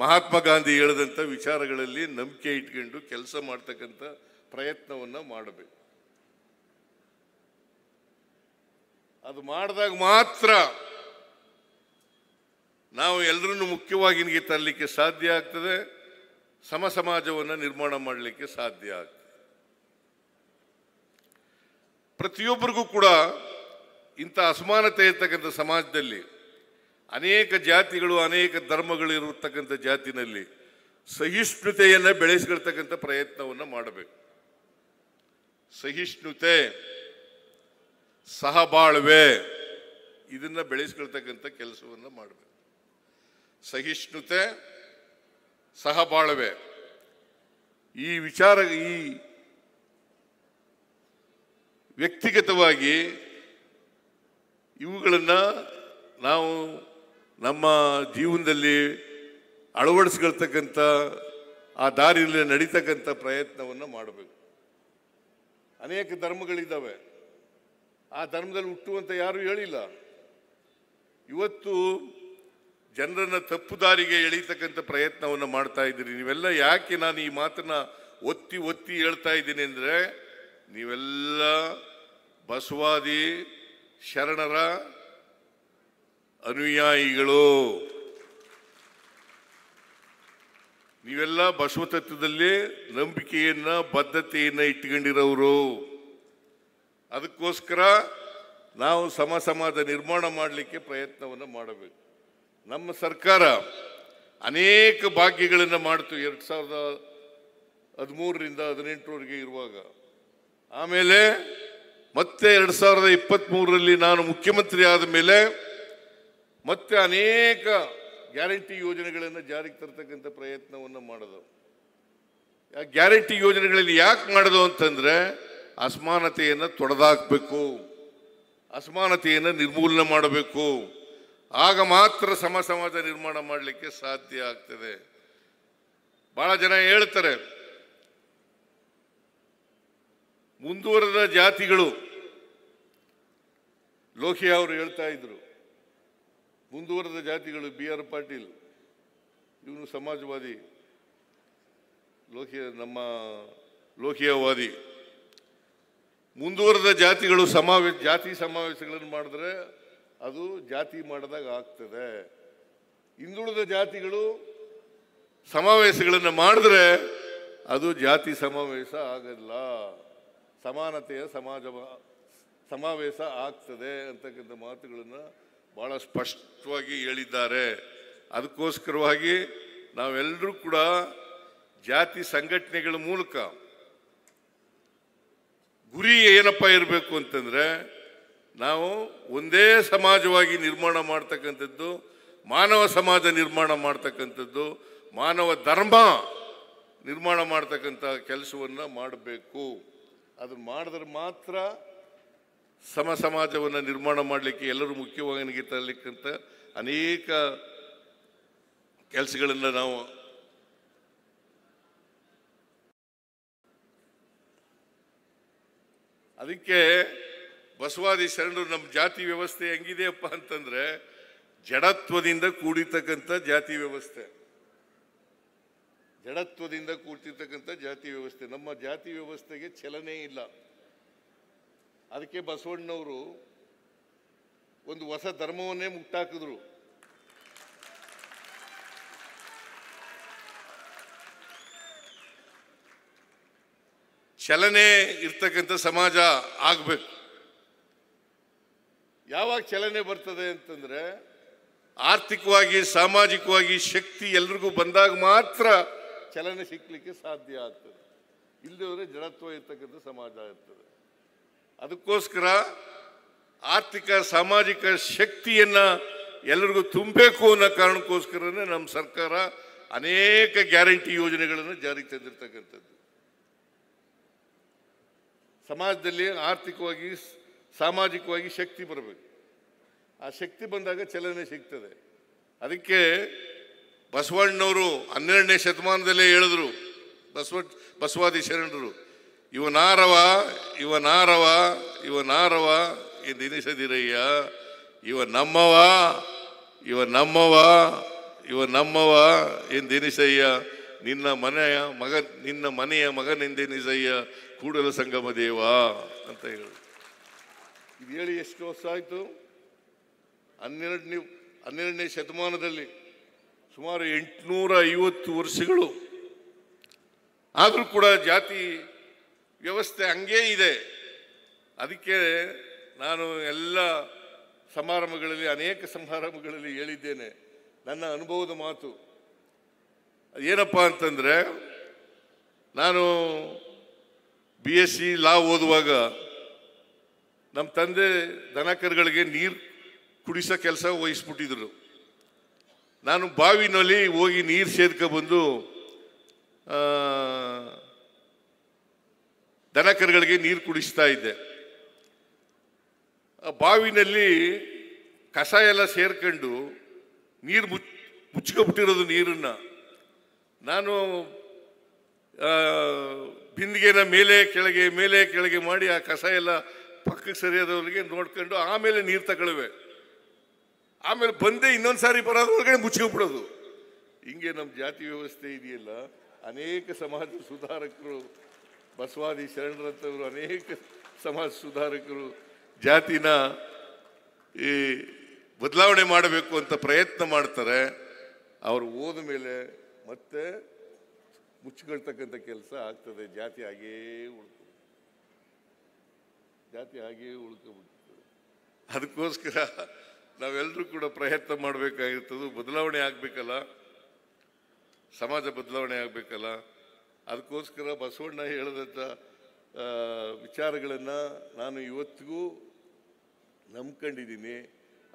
ಮಹಾತ್ಮ ಗಾಂಧಿ ಹೇಳದಂಥ ವಿಚಾರಗಳಲ್ಲಿ ನಂಬಿಕೆ ಇಟ್ಕೊಂಡು ಕೆಲಸ ಮಾಡ್ತಕ್ಕಂಥ ಪ್ರಯತ್ನವನ್ನು ಮಾಡಬೇಕು. ಅದು ಮಾಡಿದಾಗ ಮಾತ್ರ ನಾವು ಎಲ್ಲರನ್ನು ಮುಖ್ಯವಾಗಿ ತರಲಿಕ್ಕೆ ಸಾಧ್ಯ ಆಗ್ತದೆ, ಸಮ ಸಮಾಜವನ್ನು ನಿರ್ಮಾಣ ಮಾಡಲಿಕ್ಕೆ ಸಾಧ್ಯ ಆಗ್ತದೆ. ಪ್ರತಿಯೊಬ್ಬರಿಗೂ ಕೂಡ ಇಂಥ ಅಸಮಾನತೆ ಇರ್ತಕ್ಕಂಥ ಸಮಾಜದಲ್ಲಿ, ಅನೇಕ ಜಾತಿಗಳು, ಅನೇಕ ಧರ್ಮಗಳು ಇರತಕ್ಕಂಥ ಜಾತಿನಲ್ಲಿ ಸಹಿಷ್ಣುತೆಯನ್ನು ಬೆಳೆಸ್ಕೊಳ್ತಕ್ಕಂಥ ಪ್ರಯತ್ನವನ್ನು ಮಾಡಬೇಕು. ಸಹಿಷ್ಣುತೆ, ಸಹಬಾಳ್ವೆ, ಇದನ್ನ ಬೆಳೆಸ್ಕೊಳ್ತಕ್ಕಂಥ ಕೆಲಸವನ್ನು ಮಾಡಬೇಕು. ಸಹಿಷ್ಣುತೆ, ಸಹಬಾಳ್ವೆ, ಈ ವಿಚಾರ, ಈ ವ್ಯಕ್ತಿಗತವಾಗಿ ಇವುಗಳನ್ನು ನಾವು ನಮ್ಮ ಜೀವನದಲ್ಲಿ ಅಳವಡಿಸ್ಕೊಳ್ತಕ್ಕಂಥ, ಆ ದಾರಿಯಲ್ಲಿ ನಡೀತಕ್ಕಂಥ ಪ್ರಯತ್ನವನ್ನು ಮಾಡಬೇಕು. ಅನೇಕ ಧರ್ಮಗಳಿದ್ದಾವೆ, ಆ ಧರ್ಮದಲ್ಲಿ ಹುಟ್ಟುವಂತ ಯಾರು ಹೇಳಿಲ್ಲ. ಇವತ್ತು ಜನರನ್ನ ತಪ್ಪು ದಾರಿಗೆ ಎಳೀತಕ್ಕಂಥ ಪ್ರಯತ್ನವನ್ನು ಮಾಡ್ತಾ ಇದ್ದೀರಿ ನೀವೆಲ್ಲ. ಯಾಕೆ ನಾನು ಈ ಮಾತನ್ನ ಒತ್ತಿ ಒತ್ತಿ ಹೇಳ್ತಾ ಇದ್ದೀನಿ ಅಂದರೆ, ನೀವೆಲ್ಲ ಬಸವಾದಿ ಶರಣರ ಅನುಯಾಯಿಗಳು, ನೀವೆಲ್ಲ ಬಸವ ತತ್ವದಲ್ಲಿ ನಂಬಿಕೆಯನ್ನ, ಬದ್ಧತೆಯನ್ನ ಇಟ್ಕೊಂಡಿರೋರು. ಅದಕ್ಕೋಸ್ಕರ ನಾವು ಸಮ ಸಮಾಜ ನಿರ್ಮಾಣ ಮಾಡಲಿಕ್ಕೆ ಪ್ರಯತ್ನವನ್ನು ಮಾಡಬೇಕು. ನಮ್ಮ ಸರ್ಕಾರ ಅನೇಕ ಭಾಗ್ಯಗಳನ್ನು ಮಾಡ್ತು 2013ರಿಂದ 2018ರವರೆಗೆ ಇರುವಾಗ. ಆಮೇಲೆ ಮತ್ತೆ 2023ರಲ್ಲಿ ನಾನು ಮುಖ್ಯಮಂತ್ರಿ ಆದ ಮೇಲೆ ಮತ್ತೆ ಅನೇಕ ಗ್ಯಾರಂಟಿ ಯೋಜನೆಗಳನ್ನು ಜಾರಿಗೆ ತರ್ತಕ್ಕಂಥ ಪ್ರಯತ್ನವನ್ನು ಮಾಡೋದು. ಗ್ಯಾರಂಟಿ ಯೋಜನೆಗಳಲ್ಲಿ ಯಾಕೆ ಮಾಡೋದು ಅಂತಂದ್ರೆ, ಅಸಮಾನತೆಯನ್ನು ತೊಡೆದಾಕಬೇಕು, ಅಸಮಾನತೆಯನ್ನು ನಿರ್ಮೂಲನೆ ಮಾಡಬೇಕು. ಆಗ ಮಾತ್ರ ಸಮ ಸಮಾಜ ನಿರ್ಮಾಣ ಮಾಡಲಿಕ್ಕೆ ಸಾಧ್ಯ ಆಗ್ತದೆ. ಬಹಳ ಜನ ಹೇಳ್ತಾರೆ, ಮುಂದುವರೆದ ಜಾತಿಗಳು, ಲೋಹಿಯಾ ಅವರು ಹೇಳ್ತಾ ಇದ್ರು, ಮುಂದುವರೆದ ಜಾತಿಗಳು, BR ಪಾಟೀಲ್ ಇವನು ಸಮಾಜವಾದಿ, ನಮ್ಮ ಲೋಹಿಯಾವಾದಿ. ಮುಂದುವರೆದ ಜಾತಿಗಳು ಜಾತಿ ಸಮಾವೇಶಗಳನ್ನು ಮಾಡಿದ್ರೆ ಅದು ಜಾತಿ ಮಾಡಿದಾಗ ಆಗ್ತದೆ. ಹಿಂದುಳಿದ ಜಾತಿಗಳು ಸಮಾವೇಶಗಳನ್ನು ಮಾಡಿದ್ರೆ ಅದು ಜಾತಿ ಸಮಾವೇಶ ಆಗಲ್ಲ. ಸಮಾನತೆಯ ಸಮಾವೇಶ ಆಗ್ತದೆ ಅಂತಕ್ಕಂಥ ಮಾತುಗಳನ್ನು ಭಾಳ ಸ್ಪಷ್ಟವಾಗಿ ಹೇಳಿದ್ದಾರೆ. ಅದಕ್ಕೋಸ್ಕರವಾಗಿ ನಾವೆಲ್ಲರೂ ಕೂಡ ಜಾತಿ ಸಂಘಟನೆಗಳ ಮೂಲಕ ಗುರಿ ಏನಪ್ಪ ಇರಬೇಕು ಅಂತಂದರೆ, ನಾವು ಒಂದೇ ಸಮಾಜವಾಗಿ ನಿರ್ಮಾಣ ಮಾಡ್ತಕ್ಕಂಥದ್ದು, ಮಾನವ ಸಮಾಜ ನಿರ್ಮಾಣ ಮಾಡ್ತಕ್ಕಂಥದ್ದು, ಮಾನವ ಧರ್ಮ ನಿರ್ಮಾಣ ಮಾಡ್ತಕ್ಕಂಥ ಕೆಲಸವನ್ನು ಮಾಡಬೇಕು. ಅದನ್ನು ಮಾಡಿದ್ರೆ ಮಾತ್ರ ಸಮಾಜವನ್ನು ನಿರ್ಮಾಣ ಮಾಡಲಿಕ್ಕೆ ಎಲ್ಲರೂ ಮುಖ್ಯವಾಗಿ ತರಲಿಕ್ಕಂಥ ಅನೇಕ ಕೆಲಸಗಳನ್ನು ನಾವು ಅದಕ್ಕೆ ಬಸವಾದಿ ಶರಣರು ನಮ್ಮ ಜಾತಿ ವ್ಯವಸ್ಥೆ ಹೆಂಗಿದೆಯಪ್ಪ ಅಂತಂದರೆ, ಜಡತ್ವದಿಂದ ಕೂಡಿರ್ತಕ್ಕಂಥ ಜಾತಿ ವ್ಯವಸ್ಥೆ, ಜಡತ್ವದಿಂದ ಕೂಡ್ತಿರ್ತಕ್ಕಂಥ ಜಾತಿ ವ್ಯವಸ್ಥೆ. ನಮ್ಮ ಜಾತಿ ವ್ಯವಸ್ಥೆಗೆ ಚಲನೆ ಇಲ್ಲ. ಅದಕ್ಕೆ ಬಸವಣ್ಣವರು ಒಂದು ಹೊಸ ಧರ್ಮವನ್ನೇ ಮುಟ್ಟಾಕಿದ್ರು. ಚಲನೆ ಇರ್ತಕ್ಕಂಥ ಸಮಾಜ ಆಗಬೇಕು. ಯಾವಾಗ ಚಲನೆ ಬರ್ತದೆ ಅಂತಂದರೆ, ಆರ್ಥಿಕವಾಗಿ ಸಾಮಾಜಿಕವಾಗಿ ಶಕ್ತಿ ಎಲ್ರಿಗೂ ಬಂದಾಗ ಮಾತ್ರ ಚಲನೆ ಸಿಕ್ಕಲಿಕ್ಕೆ ಸಾಧ್ಯ ಆಗ್ತದೆ. ಇಲ್ಲದವರೆ ಜಡತ್ವ ಇರ್ತಕ್ಕಂಥ ಸಮಾಜ ಇರ್ತದೆ. ಅದಕ್ಕೋಸ್ಕರ ಆರ್ಥಿಕ ಸಾಮಾಜಿಕ ಶಕ್ತಿಯನ್ನು ಎಲ್ಲರಿಗೂ ತುಂಬಬೇಕು ಅನ್ನೋ ಕಾರಣಕ್ಕೋಸ್ಕರನೇ ನಮ್ಮ ಸರ್ಕಾರ ಅನೇಕ ಗ್ಯಾರಂಟಿ ಯೋಜನೆಗಳನ್ನು ಜಾರಿಗೆ ತಂದಿರ್ತಕ್ಕಂಥದ್ದು. ಸಮಾಜದಲ್ಲಿ ಆರ್ಥಿಕವಾಗಿ ಸಾಮಾಜಿಕವಾಗಿ ಶಕ್ತಿ ಬರಬೇಕು. ಆ ಶಕ್ತಿ ಬಂದಾಗ ಚಲನೆ ಸಿಗ್ತದೆ. ಅದಕ್ಕೆ ಬಸವಣ್ಣವರು 12ನೇ ಶತಮಾನದಲ್ಲೇ ಹೇಳಿದ್ರು, ಬಸವಾದಿ ಶರಣರು, ಇವನಾರವ ಇವನಾರವ ಇವನಾರವ ಎಂದೆನಿಸದಿರಯ್ಯ, ಇವ ನಮ್ಮವ ಇವ ನಮ್ಮವ ಇವ ನಮ್ಮವ ಎಂದೆನಿಸಯ್ಯ, ನಿನ್ನ ಮನೆಯ ಮಗನೆಂದೆನಿಸಯ್ಯ ಕೂಡಲ ಸಂಗಮ ದೇವ ಅಂತ ಹೇಳಿ. ಇದು ಹೇಳಿ ಎಷ್ಟು ವರ್ಷ ಆಯಿತು? 12ನೇ ಶತಮಾನದಲ್ಲಿ ಸುಮಾರು 850 ವರ್ಷಗಳು ಆದರೂ ಕೂಡ ಜಾತಿ ವ್ಯವಸ್ಥೆ ಹಂಗೇ ಇದೆ. ಅದಕ್ಕೆ ನಾನು ಎಲ್ಲ ಅನೇಕ ಸಮಾರಂಭಗಳಲ್ಲಿ ಹೇಳಿದ್ದೇನೆ ನನ್ನ ಅನುಭವದ ಮಾತು. ಏನಪ್ಪ ಅಂತಂದರೆ, ನಾನು BSc ಲಾ ಓದುವಾಗ ನಮ್ಮ ತಂದೆ ದನಕರುಗಳಿಗೆ ನೀರು ಕುಡಿಸೋ ಕೆಲಸ ವಹಿಸ್ಬಿಟ್ಟಿದ್ರು. ನಾನು ಬಾವಿನಲ್ಲಿ ಹೋಗಿ ನೀರು ಸೇದ್ಕೊಬಂದು ದನಕರುಗಳಿಗೆ ನೀರು ಕುಡಿಸ್ತಾ ಇದ್ದೆ. ಆ ಬಾವಿನಲ್ಲಿ ಕಸ ಎಲ್ಲ ಸೇರ್ಕೊಂಡು ನೀರು ಮುಚ್ಕೊಬಿಟ್ಟಿರೋದು ನೀರನ್ನು ನಾನು ಬಿಂದಿಗೆನ ಮೇಲೆ ಕೆಳಗೆ ಮಾಡಿ ಆ ಕಸ ಎಲ್ಲ ಪಕ್ಕಕ್ಕೆ ಸರಿಯಾದವ್ರಿಗೆ ನೋಡ್ಕೊಂಡು ಆಮೇಲೆ ನೀರು ತಗೊಳ್ಳುವೆ. ಆಮೇಲೆ ಬಂದೆ ಇನ್ನೊಂದು ಸಾರಿ ಬರೋದ್ರೊಳಗಡೆ ಮುಚ್ಕೊಬಿಡೋದು. ಹಿಂಗೆ ನಮ್ಮ ಜಾತಿ ವ್ಯವಸ್ಥೆ ಇದೆಯಲ್ಲ, ಅನೇಕ ಸಮಾಜ ಸುಧಾರಕರು, ಬಸವಾದಿ ಶರಣರಂಥವರು ಅನೇಕ ಸಮಾಜ ಸುಧಾರಕರು ಜಾತಿನ ಈ ಬದಲಾವಣೆ ಮಾಡಬೇಕು ಅಂತ ಪ್ರಯತ್ನ ಮಾಡ್ತಾರೆ. ಅವರು ಹೋದ ಮೇಲೆ ಮತ್ತೆ ಮುಚ್ಚಿಕೊಳ್ತಕ್ಕಂಥ ಕೆಲಸ ಆಗ್ತದೆ. ಜಾತಿ ಹಾಗೇ ಉಳ್ಕೊಬಿಡ್ತದೆ. ಅದಕ್ಕೋಸ್ಕರ ನಾವೆಲ್ಲರೂ ಕೂಡ ಪ್ರಯತ್ನ ಮಾಡಬೇಕಾಗಿರ್ತದೆ. ಬದಲಾವಣೆ ಆಗಬೇಕಲ್ಲ, ಸಮಾಜ ಬದಲಾವಣೆ ಆಗಬೇಕಲ್ಲ. ಅದಕ್ಕೋಸ್ಕರ ಬಸವಣ್ಣ ಹೇಳಿದಂಥ ವಿಚಾರಗಳನ್ನು ನಾನು ಇವತ್ತಿಗೂ ನಂಬ್ಕೊಂಡಿದ್ದೀನಿ.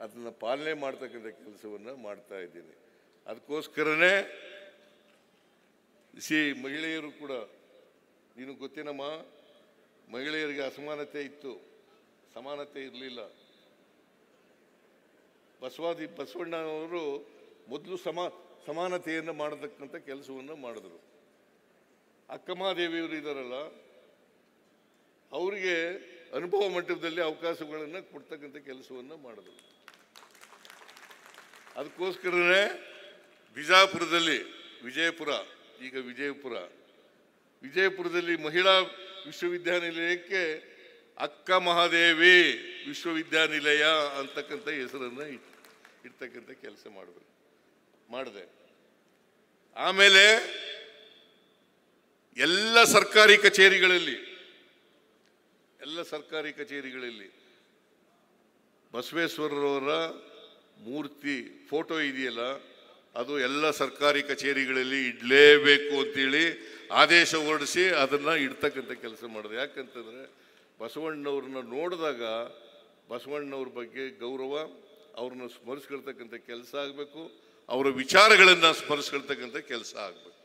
ಅದನ್ನು ಪಾಲನೆ ಮಾಡ್ತಕ್ಕಂಥ ಕೆಲಸವನ್ನು ಮಾಡ್ತಾ ಇದ್ದೀನಿ. ಅದಕ್ಕೋಸ್ಕರನೇ ಮಹಿಳೆಯರು ಕೂಡ, ನೀನು ಗೊತ್ತೇನಮ್ಮ, ಮಹಿಳೆಯರಿಗೆ ಅಸಮಾನತೆ ಇತ್ತು, ಸಮಾನತೆ ಇರಲಿಲ್ಲ. ಬಸವಣ್ಣನವರು ಮೊದಲು ಸಮಾನತೆಯನ್ನು ಮಾಡತಕ್ಕಂಥ ಕೆಲಸವನ್ನು ಮಾಡಿದ್ರು. ಅಕ್ಕಮಹಾದೇವಿಯವರು ಇದ್ದಾರಲ್ಲ, ಅವರಿಗೆ ಅನುಭವ ಮಟ್ಟದಲ್ಲಿ ಅವಕಾಶಗಳನ್ನು ಕೊಡ್ತಕ್ಕಂಥ ಕೆಲಸವನ್ನು ಮಾಡಿದ್ರು. ಅದಕ್ಕೋಸ್ಕರನೇ ವಿಜಯಪುರದಲ್ಲಿ ಮಹಿಳಾ ವಿಶ್ವವಿದ್ಯಾನಿಲಯಕ್ಕೆ ಅಕ್ಕ ಮಹಾದೇವಿ ವಿಶ್ವವಿದ್ಯಾನಿಲಯ ಅಂತಕ್ಕಂಥ ಹೆಸರನ್ನು ಇಡ್ತಕ್ಕಂಥ ಕೆಲಸ ಮಾಡಿದೆ. ಆಮೇಲೆ ಎಲ್ಲ ಸರ್ಕಾರಿ ಕಚೇರಿಗಳಲ್ಲಿ ಎಲ್ಲ ಸರ್ಕಾರಿ ಕಚೇರಿಗಳಲ್ಲಿ ಬಸವೇಶ್ವರರವರ ಮೂರ್ತಿ ಫೋಟೋ ಇದೆಯಲ್ಲ, ಅದು ಎಲ್ಲ ಸರ್ಕಾರಿ ಕಚೇರಿಗಳಲ್ಲಿ ಇಡಲೇಬೇಕು ಅಂತೇಳಿ ಆದೇಶ ಹೊರಡಿಸಿ ಅದನ್ನು ಇಡ್ತಕ್ಕಂಥ ಕೆಲಸ ಮಾಡಿದೆ. ಯಾಕಂತಂದರೆ ಬಸವಣ್ಣವ್ರನ್ನ ನೋಡಿದಾಗ ಬಸವಣ್ಣವ್ರ ಬಗ್ಗೆ ಗೌರವ, ಅವ್ರನ್ನ ಸ್ಮರಿಸ್ಕೊಳ್ತಕ್ಕಂಥ ಕೆಲಸ ಆಗಬೇಕು, ಅವರ ವಿಚಾರಗಳನ್ನು ಸ್ಮರಿಸ್ಕೊಳ್ತಕ್ಕಂಥ ಕೆಲಸ ಆಗಬೇಕು.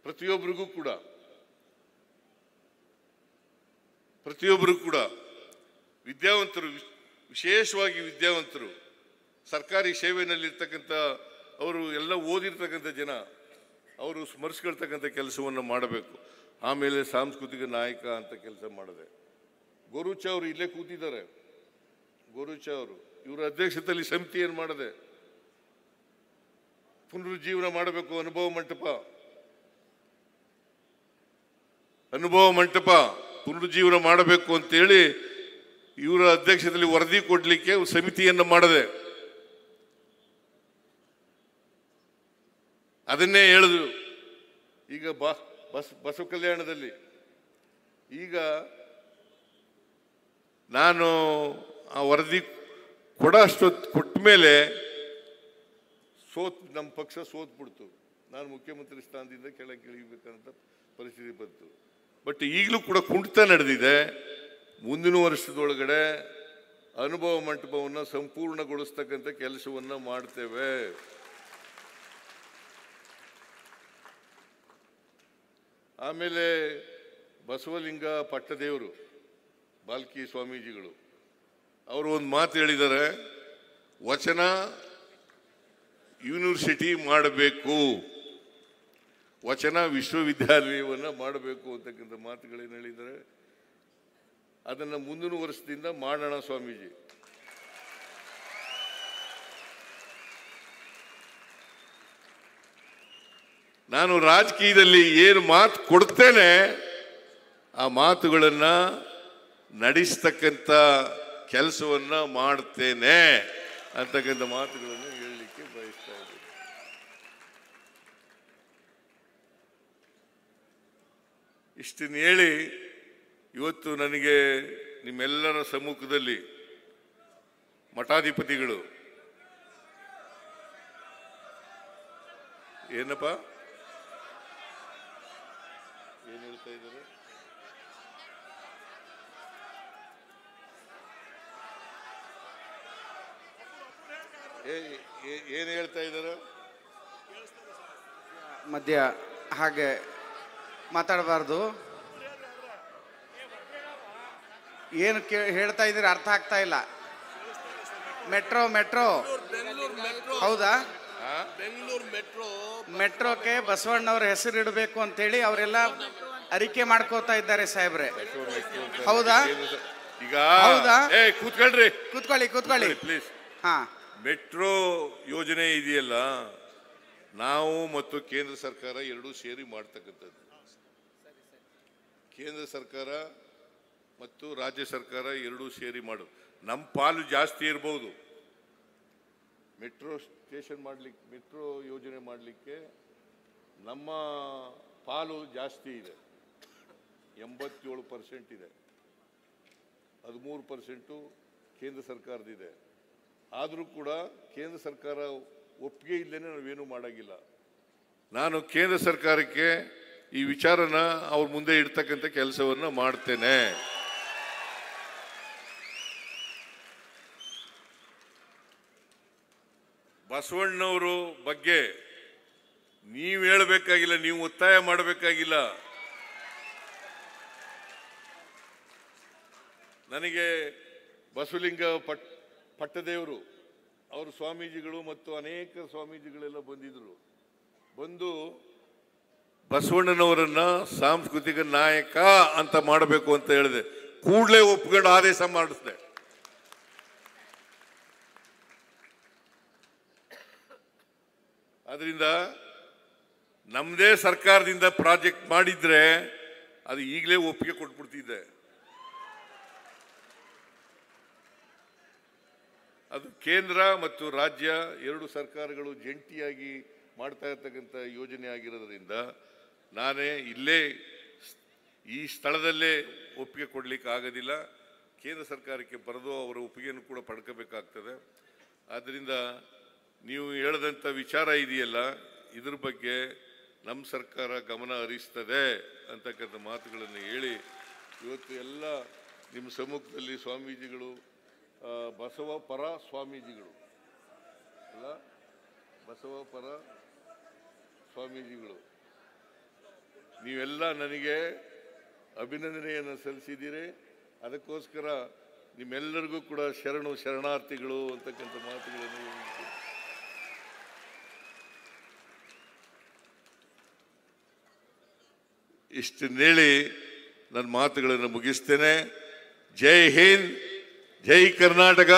ಪ್ರತಿಯೊಬ್ಬರಿಗೂ ಕೂಡ ವಿದ್ಯಾವಂತರು, ವಿಶೇಷವಾಗಿ ವಿದ್ಯಾವಂತರು, ಸರ್ಕಾರಿ ಸೇವೆಯಲ್ಲಿರ್ತಕ್ಕಂಥ ಅವರು ಎಲ್ಲ ಓದಿರ್ತಕ್ಕಂಥ ಜನ, ಅವರು ಸ್ಮರಿಸ್ಕೊಳ್ತಕ್ಕಂಥ ಕೆಲಸವನ್ನು ಮಾಡಬೇಕು. ಆಮೇಲೆ ಸಾಂಸ್ಕೃತಿಕ ನಾಯಕ ಅಂತ ಕೆಲಸ ಮಾಡಿದೆ. ಗೋರುಚ ಅವರು ಇಲ್ಲೇ ಕೂತಿದ್ದಾರೆ. ಗೋರುಚ ಅವರು ಇವರ ಅಧ್ಯಕ್ಷತೆಯಲ್ಲಿ ಸಮಿತಿಯನ್ನು ಮಾಡಿದೆ. ಪುನರುಜ್ಜೀವನ ಮಾಡಬೇಕು, ಅನುಭವ ಮಂಟಪ ಪುನರುಜ್ಜೀವನ ಮಾಡಬೇಕು ಅಂತೇಳಿ ಇವರ ಅಧ್ಯಕ್ಷತೆಯಲ್ಲಿ ವರದಿ ಕೊಡಲಿಕ್ಕೆ ಸಮಿತಿಯನ್ನು ಮಾಡಿದೆ. ಅದನ್ನೇ ಹೇಳಿದ್ರು. ಈಗ ಬಸವ ಕಲ್ಯಾಣದಲ್ಲಿ ಈಗ ನಾನು ಆ ವರದಿ ಕೊಟ್ಟ ಮೇಲೆ ನಮ್ಮ ಪಕ್ಷ ಸೋತ್ಬಿಡ್ತು. ನಾನು ಮುಖ್ಯಮಂತ್ರಿ ಸ್ಥಾನದಿಂದ ಕೆಳಗಿಳಿಬೇಕಂತ ಪರಿಸ್ಥಿತಿ ಬಂತು. ಬಟ್ ಈಗಲೂ ಕೂಡ ಕುಂಠಿತ ನಡೆದಿದೆ. ಮುಂದಿನ ವರ್ಷದೊಳಗಡೆ ಅನುಭವ ಮಂಟಪವನ್ನು ಸಂಪೂರ್ಣಗೊಳಿಸ್ತಕ್ಕಂಥ ಕೆಲಸವನ್ನು ಮಾಡ್ತೇವೆ. ಆಮೇಲೆ ಬಸವಲಿಂಗ ಪಟ್ಟದೇವರು ಬಾಲ್ಕಿ ಸ್ವಾಮೀಜಿಗಳು ಅವರು ಒಂದು ಮಾತು ಹೇಳಿದ್ದಾರೆ, ವಚನ ಯೂನಿವರ್ಸಿಟಿ ಮಾಡಬೇಕು, ವಚನ ವಿಶ್ವವಿದ್ಯಾಲಯವನ್ನು ಮಾಡಬೇಕು ಅಂತಕ್ಕಂಥ ಮಾತುಗಳೇನು ಹೇಳಿದ್ದಾರೆ. ಅದನ್ನು ಮುಂದಿನ ವರ್ಷದಿಂದ ಮಾಡೋಣ ಸ್ವಾಮೀಜಿ. ನಾನು ರಾಜಕೀಯದಲ್ಲಿ ಏನು ಮಾತು ಕೊಡ್ತೇನೆ ಆ ಮಾತುಗಳನ್ನು ನಡೆಸ್ತಕ್ಕಂಥ ಕೆಲಸವನ್ನ ಮಾಡ್ತೇನೆ ಅಂತಕ್ಕಂಥ ಮಾತುಗಳನ್ನು ಹೇಳಲಿಕ್ಕೆ ಬಯಸ್ತಾ ಇದ್ದೀನಿ. ಇಷ್ಟನ್ನು ಹೇಳಿ ಇವತ್ತು ನನಗೆ ನಿಮ್ಮೆಲ್ಲರ ಸಮ್ಮುಖದಲ್ಲಿ ಮಠಾಧಿಪತಿಗಳು ಏನಪ್ಪ ಏನು ಹೇಳ್ತಾ ಇದ್ದಾರೆ, ಏನು ಹೇಳ್ತಾ ಇದ್ದಾರೆ, ಮಧ್ಯ ಹಾಗೆ ಮಾತಾಡಬಾರ್ದು. ಏನು ಹೇಳ್ತಾ ಇದ್ದೀರಿ ಅರ್ಥ ಆಗ್ತಾ ಇಲ್ಲ. ಮೆಟ್ರೋ ಮೆಟ್ರೋ ಹೌದಾ? ಮೆಟ್ರೋಕ್ಕೆ ಬಸವಣ್ಣವ್ರ ಹೆಸರು ಇಡಬೇಕು ಅಂತೇಳಿ ಅವರೆಲ್ಲ ಅರಿಕೆ ಮಾಡ್ಕೋತಾ ಇದ್ದಾರೆ ಸಾಹೇಬ್ರೆ. ಹೌದಾ? ಈಗ ಹೌದಾ? ಕೂತ್ಕೊಳ್ಳಿ ಪ್ಲೀಸ್. ಹಾ, ಮೆಟ್ರೋ ಯೋಜನೆ ಇದೆಯಲ್ಲ, ನಾವು ಮತ್ತು ಕೇಂದ್ರ ಸರ್ಕಾರ ಎರಡೂ ಸೇರಿ ಮಾಡ್ತಕ್ಕಂಥದ್ದು. ಕೇಂದ್ರ ಸರ್ಕಾರ ಮತ್ತು ರಾಜ್ಯ ಸರ್ಕಾರ ಎರಡೂ ಸೇರಿ ಮಾಡೋದು. ನಮ್ಮ ಪಾಲು ಜಾಸ್ತಿ ಇರ್ಬೋದು. ಮೆಟ್ರೋ ಸ್ಟೇಷನ್ ಮಾಡಲಿಕ್ಕೆ, ಮೆಟ್ರೋ ಯೋಜನೆ ಮಾಡಲಿಕ್ಕೆ ನಮ್ಮ ಪಾಲು ಜಾಸ್ತಿ ಇದೆ, 87% ಇದೆ. 13% ಕೇಂದ್ರ ಸರ್ಕಾರದಿದೆ. ಆದರೂ ಕೂಡ ಕೇಂದ್ರ ಸರ್ಕಾರ ಒಪ್ಪಿಗೆ ಇಲ್ಲದೇ ನಾವೇನು ಮಾಡೋಂಗಿಲ್ಲ. ನಾನು ಕೇಂದ್ರ ಸರ್ಕಾರಕ್ಕೆ ಈ ವಿಚಾರನ ಅವ್ರ ಮುಂದೆ ಇಡ್ತಕ್ಕಂಥ ಕೆಲಸವನ್ನು ಮಾಡ್ತೇನೆ. ಬಸವಣ್ಣವರು ಬಗ್ಗೆ ನೀವು ಹೇಳಬೇಕಾಗಿಲ್ಲ, ನೀವು ಒತ್ತಾಯ ಮಾಡಬೇಕಾಗಿಲ್ಲ. ನನಗೆ ಬಸವಲಿಂಗ ಪಟ್ಟದೇವರು ಅವರು ಸ್ವಾಮೀಜಿಗಳು ಮತ್ತು ಅನೇಕ ಸ್ವಾಮೀಜಿಗಳೆಲ್ಲ ಬಂದಿದ್ರು. ಬಂದು ಬಸವಣ್ಣನವರನ್ನ ಸಾಂಸ್ಕೃತಿಕ ನಾಯಕ ಅಂತ ಮಾಡಬೇಕು ಅಂತ ಹೇಳಿದೆ. ಕೂಡಲೇ ಒಪ್ಕೊಂಡು ಆದೇಶ ಮಾಡಿಸಿದೆ. ಅದರಿಂದ ನಮ್ಮದೇ ಸರ್ಕಾರದಿಂದ ಪ್ರಾಜೆಕ್ಟ್ ಮಾಡಿದ್ರೆ ಅದು ಈಗಲೇ ಒಪ್ಪಿಗೆ ಕೊಟ್ಬಿಡ್ತಿದ್ದೆ. ಅದು ಕೇಂದ್ರ ಮತ್ತು ರಾಜ್ಯ ಎರಡು ಸರ್ಕಾರಗಳು ಜಂಟಿಯಾಗಿ ಮಾಡ್ತಾ ಇರ್ತಕ್ಕಂಥ ಯೋಜನೆ ಆಗಿರೋದ್ರಿಂದ ನಾನೇ ಇಲ್ಲೇ ಈ ಸ್ಥಳದಲ್ಲೇ ಒಪ್ಪಿಗೆ ಕೊಡಲಿಕ್ಕೆ ಆಗೋದಿಲ್ಲ. ಕೇಂದ್ರ ಸರ್ಕಾರಕ್ಕೆ ಬರೆದು ಅವರ ಒಪ್ಪಿಗೆಯನ್ನು ಕೂಡ ಪಡ್ಕೋಬೇಕಾಗ್ತದೆ. ಆದ್ದರಿಂದ ನೀವು ಹೇಳಿದಂಥ ವಿಚಾರ ಇದೆಯಲ್ಲ, ಇದ್ರ ಬಗ್ಗೆ ನಮ್ಮ ಸರ್ಕಾರ ಗಮನ ಹರಿಸ್ತದೆ ಅಂತಕ್ಕಂಥ ಮಾತುಗಳನ್ನು ಹೇಳಿ ಇವತ್ತು ಎಲ್ಲ ನಿಮ್ಮ ಸಮ್ಮುಖದಲ್ಲಿ ಸ್ವಾಮೀಜಿಗಳು, ಬಸವ ಪರ ಸ್ವಾಮೀಜಿಗಳು ಅಲ್ಲ, ಬಸವ ಪರ ಸ್ವಾಮೀಜಿಗಳು ನೀವೆಲ್ಲ ನನಗೆ ಅಭಿನಂದನೆಯನ್ನು ಸಲ್ಲಿಸಿದ್ದೀರಿ. ಅದಕ್ಕೋಸ್ಕರ ನಿಮ್ಮೆಲ್ಲರಿಗೂ ಕೂಡ ಶರಣಾರ್ಥಿಗಳು ಅಂತಕ್ಕಂಥ ಮಾತುಗಳನ್ನು ಹೇಳಿದ್ದು. ಇಷ್ಟನ್ನೇಳಿ ನನ್ನ ಮಾತುಗಳನ್ನು ಮುಗಿಸ್ತೇನೆ. ಜೈ ಹಿಂದ್, ಜೈ ಕರ್ನಾಟಕ,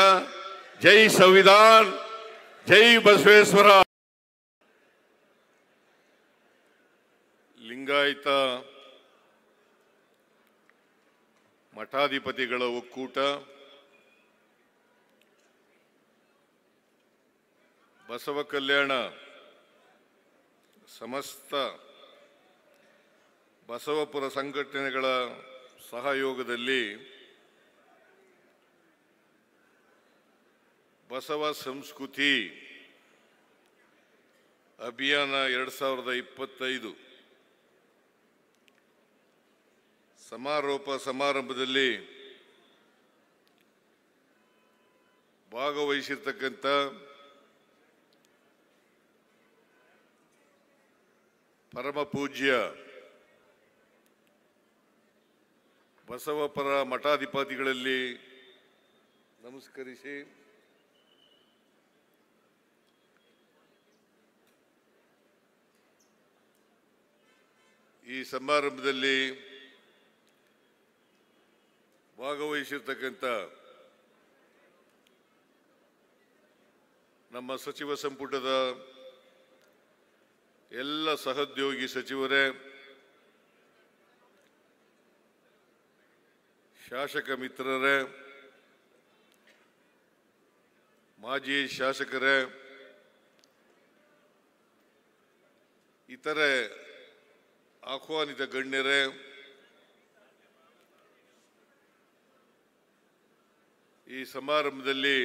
ಜೈ ಸಂವಿಧಾನ, ಜೈ ಬಸವೇಶ್ವರ. ಲಿಂಗಾಯತ ಮಠಾಧಿಪತಿಗಳ ಒಕ್ಕೂಟ, ಬಸವ ಕಲ್ಯಾಣ ಸಮಸ್ತ ಬಸವಪುರ ಸಂಘಟನೆಗಳ ಸಹಯೋಗದಲ್ಲಿ ಬಸವ ಸಂಸ್ಕೃತಿ ಅಭಿಯಾನ 2025 ಸಮಾರೋಪ ಸಮಾರಂಭದಲ್ಲಿ ಭಾಗವಹಿಸಿರ್ತಕ್ಕಂಥ ಪರಮ ಪೂಜ್ಯ ಬಸವಪರ ಮಠಾಧಿಪತಿಗಳಲ್ಲಿ ನಮಸ್ಕರಿಸಿ ಈ ಸಮಾರಂಭದಲ್ಲಿ ಭಾಗವಹಿಸಿರ್ತಕ್ಕಂಥ ನಮ್ಮ ಸಚಿವ ಸಂಪುಟದ ಎಲ್ಲ ಸಹೋದ್ಯೋಗಿ ಸಚಿವರೇ, ಶಾಸಕ ಮಿತ್ರರೇ, ಮಾಜಿ ಶಾಸಕರೇ, ಇತರೆ ಆಹ್ವಾನಿತ ಗಣ್ಯರೇ, ಈ ಸಮಾರಂಭದಲ್ಲಿ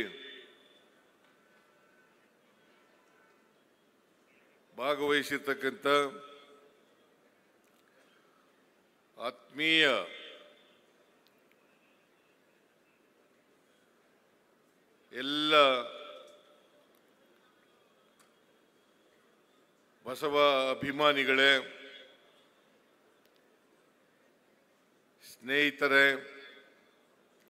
ಭಾಗವಹಿಸಿರ್ತಕ್ಕಂಥ ಆತ್ಮೀಯ ಎಲ್ಲ ಬಸವ ಅಭಿಮಾನಿಗಳೇ, ಸ್ನೇಹಿತರೇ,